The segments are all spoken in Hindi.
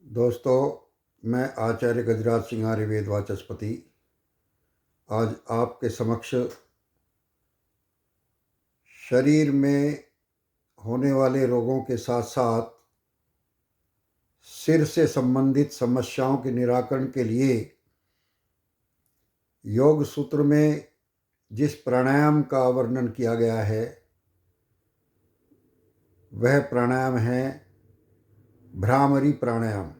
दोस्तों, मैं आचार्य गजराज सिंह आर्य वेद वाचस्पति आज आपके समक्ष शरीर में होने वाले रोगों के साथ साथ सिर से संबंधित समस्याओं के निराकरण के लिए योग सूत्र में जिस प्राणायाम का वर्णन किया गया है वह प्राणायाम है भ्रामरी प्राणायाम।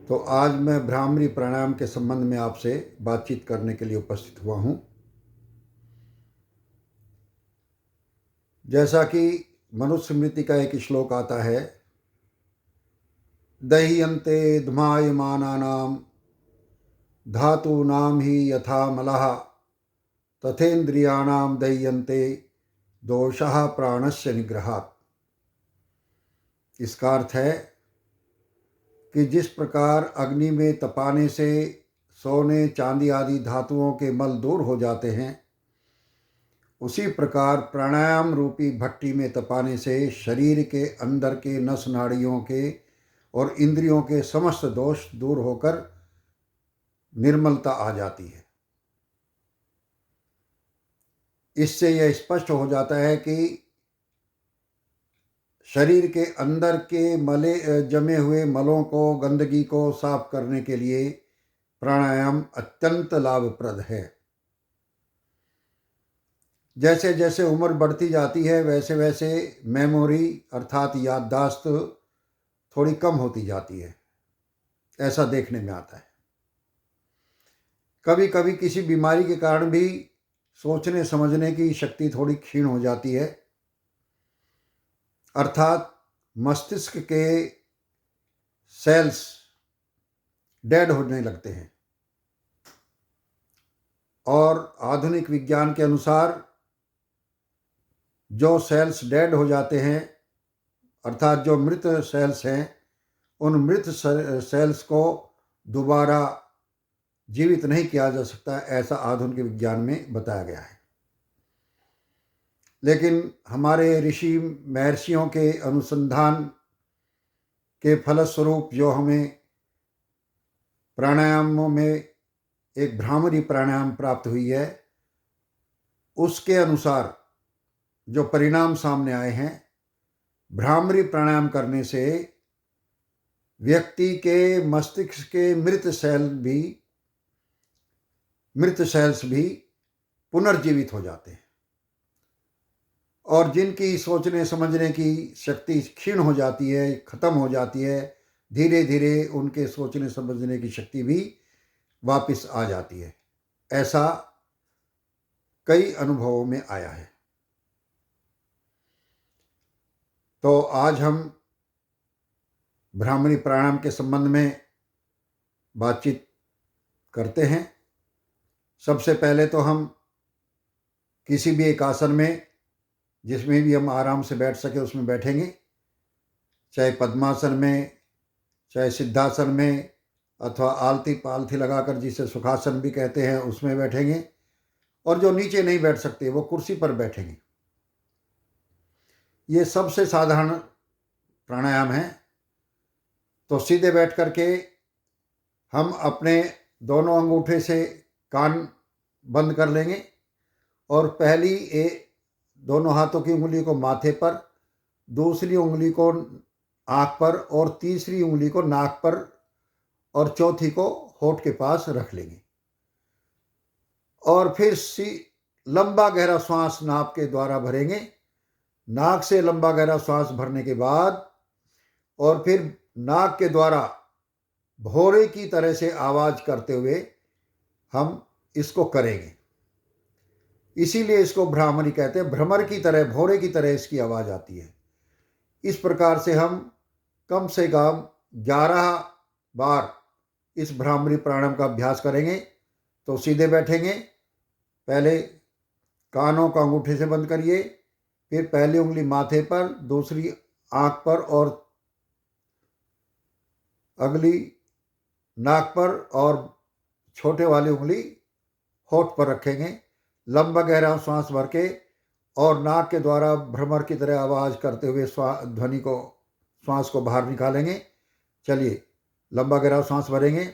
तो आज मैं भ्रामरी प्राणायाम के संबंध में आपसे बातचीत करने के लिए उपस्थित हुआ हूँ। जैसा कि मनुस्मृति का एक श्लोक आता है, दह्यन्ते धूमायमानानां धातूनां ही यथा मलः तथेन्द्रियाणां दह्यन्ते दोषः प्राणस्य निग्रहात्। इसका अर्थ है कि जिस प्रकार अग्नि में तपाने से सोने चांदी आदि धातुओं के मल दूर हो जाते हैं, उसी प्रकार प्राणायाम रूपी भट्टी में तपाने से शरीर के अंदर के नस नाड़ियों के और इंद्रियों के समस्त दोष दूर होकर निर्मलता आ जाती है। इससे यह स्पष्ट हो जाता है कि शरीर के अंदर के जमे हुए मलों को, गंदगी को साफ करने के लिए प्राणायाम अत्यंत लाभप्रद है। जैसे जैसे उम्र बढ़ती जाती है वैसे वैसे मेमोरी अर्थात याददाश्त थोड़ी कम होती जाती है, ऐसा देखने में आता है। कभी कभी किसी बीमारी के कारण भी सोचने समझने की शक्ति थोड़ी क्षीण हो जाती है, अर्थात मस्तिष्क के सेल्स डेड होने लगते हैं। और आधुनिक विज्ञान के अनुसार जो सेल्स डेड हो जाते हैं, अर्थात जो मृत सेल्स हैं, उन मृत सेल्स को दोबारा जीवित नहीं किया जा सकता, ऐसा आधुनिक विज्ञान में बताया गया है। लेकिन हमारे ऋषि महर्षियों के अनुसंधान के फलस्वरूप जो हमें प्राणायामों में एक भ्रामरी प्राणायाम प्राप्त हुई है, उसके अनुसार जो परिणाम सामने आए हैं, भ्रामरी प्राणायाम करने से व्यक्ति के मस्तिष्क के मृत सेल्स भी पुनर्जीवित हो जाते हैं और जिनकी सोचने समझने की शक्ति क्षीण हो जाती है, खत्म हो जाती है, धीरे धीरे उनके सोचने समझने की शक्ति भी वापस आ जाती है। ऐसा कई अनुभवों में आया है। तो आज हम भ्रामरी प्राणायाम के संबंध में बातचीत करते हैं। सबसे पहले तो हम किसी भी एक आसन में, जिसमें भी हम आराम से बैठ सके, उसमें बैठेंगे। चाहे पद्मासन में, चाहे सिद्धासन में, अथवा आलती पालथी लगाकर जिसे सुखासन भी कहते हैं, उसमें बैठेंगे। और जो नीचे नहीं बैठ सकते वो कुर्सी पर बैठेंगे। ये सबसे साधारण प्राणायाम है। तो सीधे बैठ करके हम अपने दोनों अंगूठे से कान बंद कर लेंगे और पहली दोनों हाथों की उंगली को माथे पर, दूसरी उंगली को आँख पर और तीसरी उंगली को नाक पर और चौथी को होठ के पास रख लेंगे। और फिर लंबा गहरा श्वास नाक के द्वारा भरेंगे। नाक से लंबा गहरा श्वास भरने के बाद और फिर नाक के द्वारा भौरे की तरह से आवाज करते हुए हम इसको करेंगे। इसीलिए इसको भ्रामरी कहते हैं। भ्रमर की तरह, भौरे की तरह इसकी आवाज आती है। इस प्रकार से हम कम से कम 11 बार इस भ्रामरी प्राणायाम का अभ्यास करेंगे। तो सीधे बैठेंगे, पहले कानों का अंगूठे से बंद करिए, फिर पहली उंगली माथे पर, दूसरी आंख पर और अगली नाक पर और छोटे वाली उंगली होठ पर रखेंगे। लंबा गहरा श्वास भर के और नाक के द्वारा भ्रमर की तरह आवाज करते हुए श्वास को बाहर निकालेंगे। चलिए लंबा गहरा सांस भरेंगे।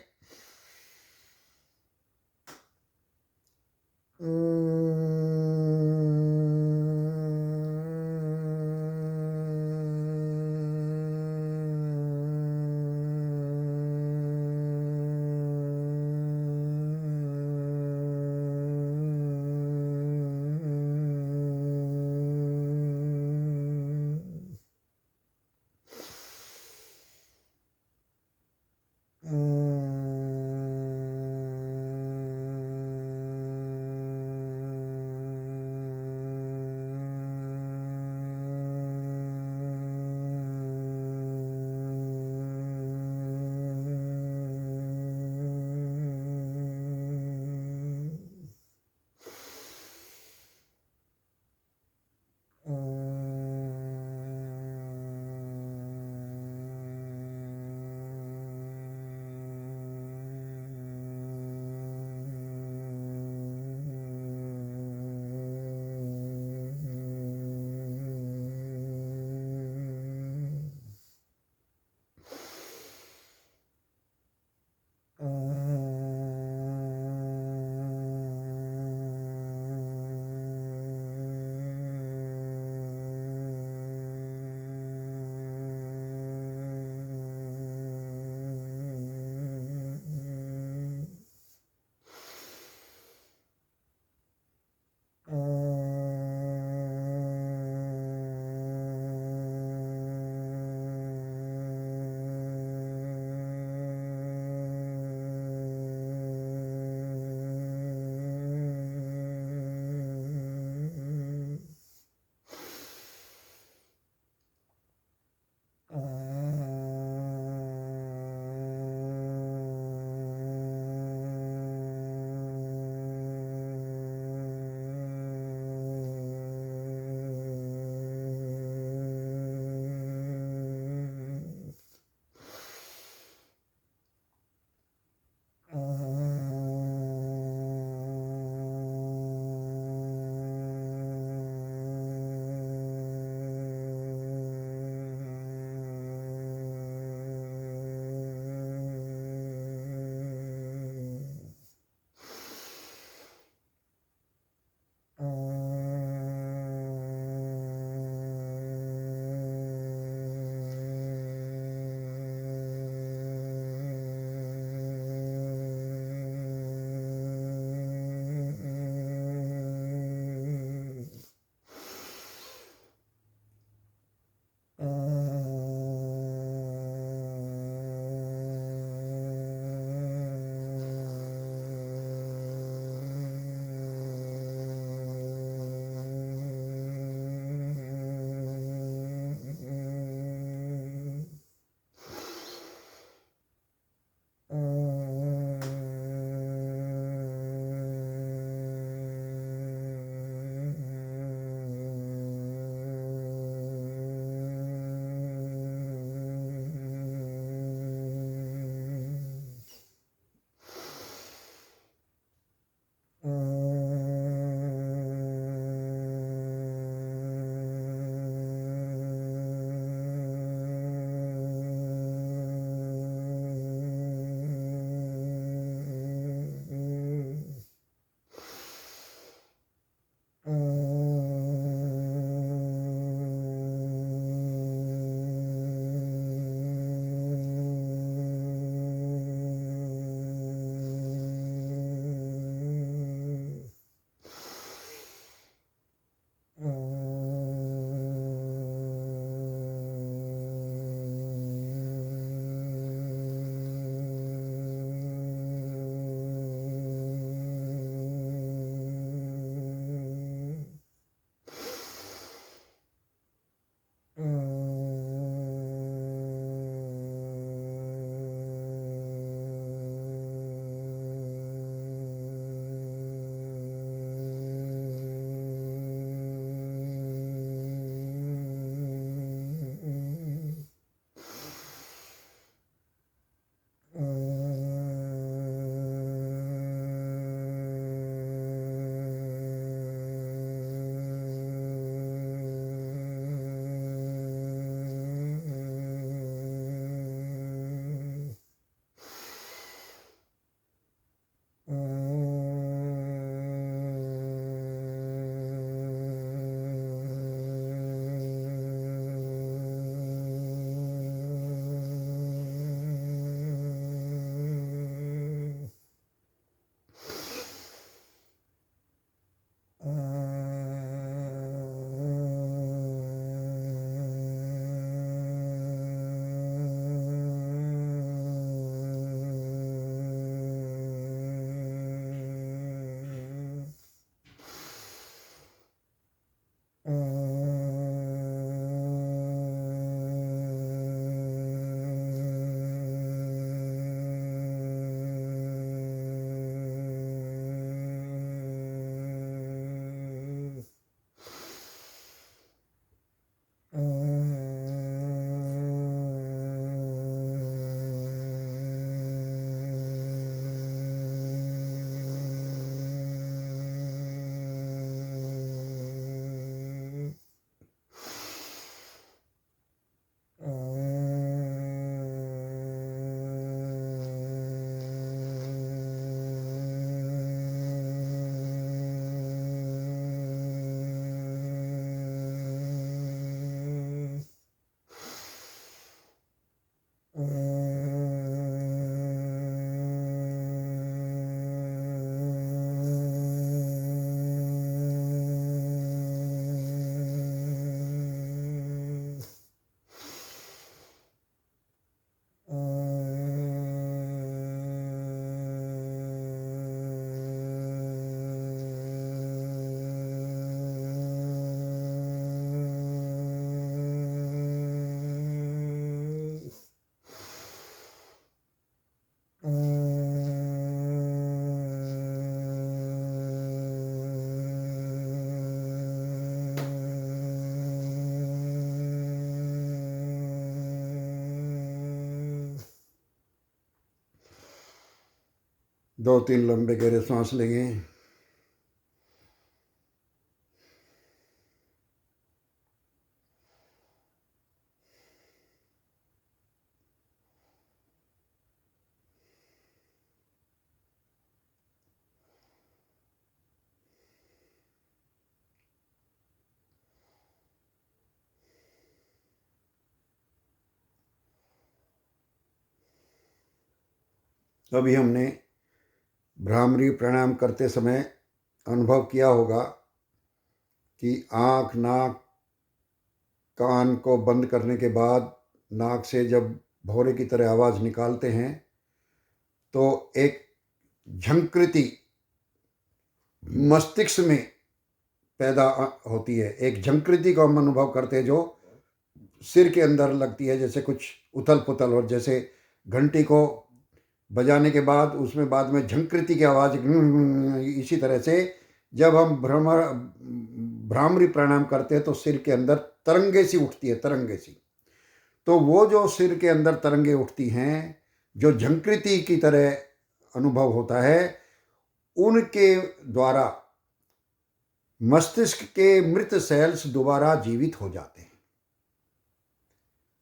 2-3 लंबे गहरे सांस लेंगे। अभी हमने भ्रामरी प्राणायाम करते समय अनुभव किया होगा कि आँख, नाक, कान को बंद करने के बाद नाक से जब भौरे की तरह आवाज़ निकालते हैं तो एक झंकृति मस्तिष्क में पैदा होती है। एक झंकृति को हम अनुभव करते हैं जो सिर के अंदर लगती है, जैसे कुछ उथल पुथल, और जैसे घंटी को बजाने के बाद उसमें बाद में झंकृति की आवाज़, इसी तरह से जब हम भ्रामरी प्राणायाम करते हैं तो सिर के अंदर तरंगे सी उठती है, तरंगे सी। तो वो जो सिर के अंदर तरंगे उठती हैं, जो झंकृति की तरह अनुभव होता है, उनके द्वारा मस्तिष्क के मृत सेल्स दोबारा जीवित हो जाते हैं।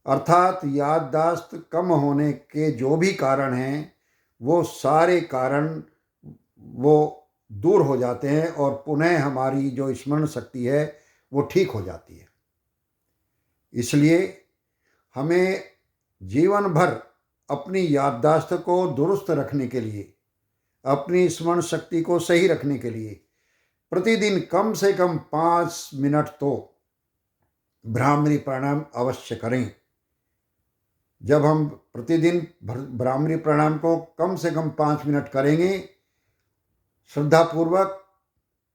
अर्थात याददाश्त कम होने के जो भी कारण हैं वो सारे कारण वो दूर हो जाते हैं और पुनः हमारी जो स्मरण शक्ति है वो ठीक हो जाती है। इसलिए हमें जीवन भर अपनी याददाश्त को दुरुस्त रखने के लिए, अपनी स्मरण शक्ति को सही रखने के लिए प्रतिदिन कम से कम 5 मिनट तो भ्रामरी प्राणायाम अवश्य करें। जब हम प्रतिदिन भ्रामरी प्राणायाम को कम से कम 5 मिनट करेंगे श्रद्धापूर्वक,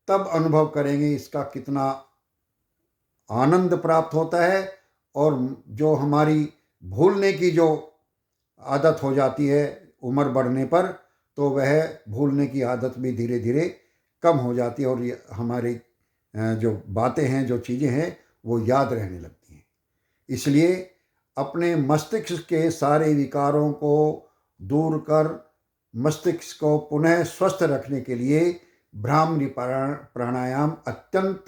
तब अनुभव करेंगे इसका कितना आनंद प्राप्त होता है। और जो हमारी भूलने की जो आदत हो जाती है उम्र बढ़ने पर, तो वह भूलने की आदत भी धीरे धीरे कम हो जाती है और हमारी जो बातें हैं, जो चीज़ें हैं, वो याद रहने लगती हैं। इसलिए अपने मस्तिष्क के सारे विकारों को दूर कर मस्तिष्क को पुनः स्वस्थ रखने के लिए भ्रामरी प्राणायाम अत्यंत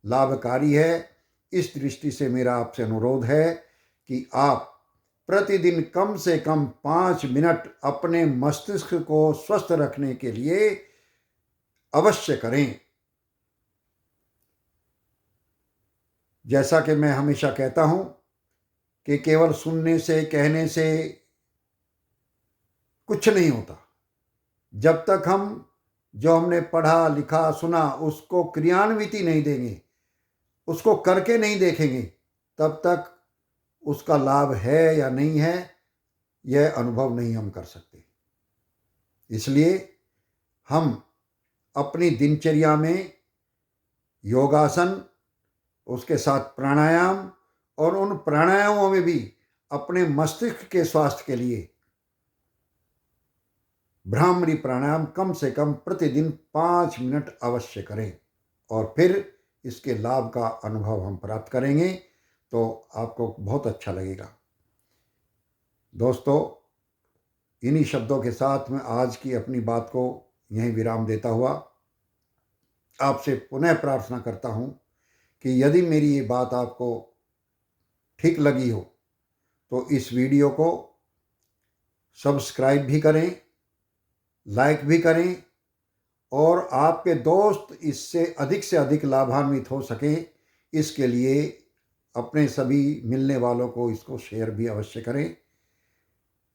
लाभकारी है। इस दृष्टि से मेरा आपसे अनुरोध है कि आप प्रतिदिन कम से कम 5 मिनट अपने मस्तिष्क को स्वस्थ रखने के लिए अवश्य करें। जैसा कि मैं हमेशा कहता हूं कि केवल सुनने से, कहने से कुछ नहीं होता। जब तक हम जो हमने पढ़ा, लिखा, सुना उसको क्रियान्वित नहीं देंगे, उसको करके नहीं देखेंगे, तब तक उसका लाभ है या नहीं है यह अनुभव नहीं हम कर सकते। इसलिए हम अपनी दिनचर्या में योगासन, उसके साथ प्राणायाम, और उन प्राणायामों में भी अपने मस्तिष्क के स्वास्थ्य के लिए भ्रामरी प्राणायाम कम से कम प्रतिदिन 5 मिनट अवश्य करें और फिर इसके लाभ का अनुभव हम प्राप्त करेंगे तो आपको बहुत अच्छा लगेगा। दोस्तों, इन्हीं शब्दों के साथ मैं आज की अपनी बात को यहीं विराम देता हुआ आपसे पुनः प्रार्थना करता हूं कि यदि मेरी ये बात आपको ठीक लगी हो तो इस वीडियो को सब्सक्राइब भी करें, लाइक भी करें, और आपके दोस्त इससे से अधिक लाभान्वित हो सकें, इसके लिए अपने सभी मिलने वालों को इसको शेयर भी अवश्य करें।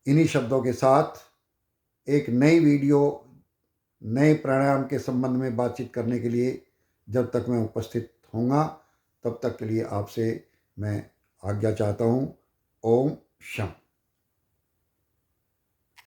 इन्हीं शब्दों के साथ एक नई वीडियो, नए प्राणायाम के संबंध में बातचीत करने के लिए जब तक मैं उपस्थित होऊंगा, तब तक के लिए आपसे मैं आज्ञा चाहता हूँ। ओम शांति।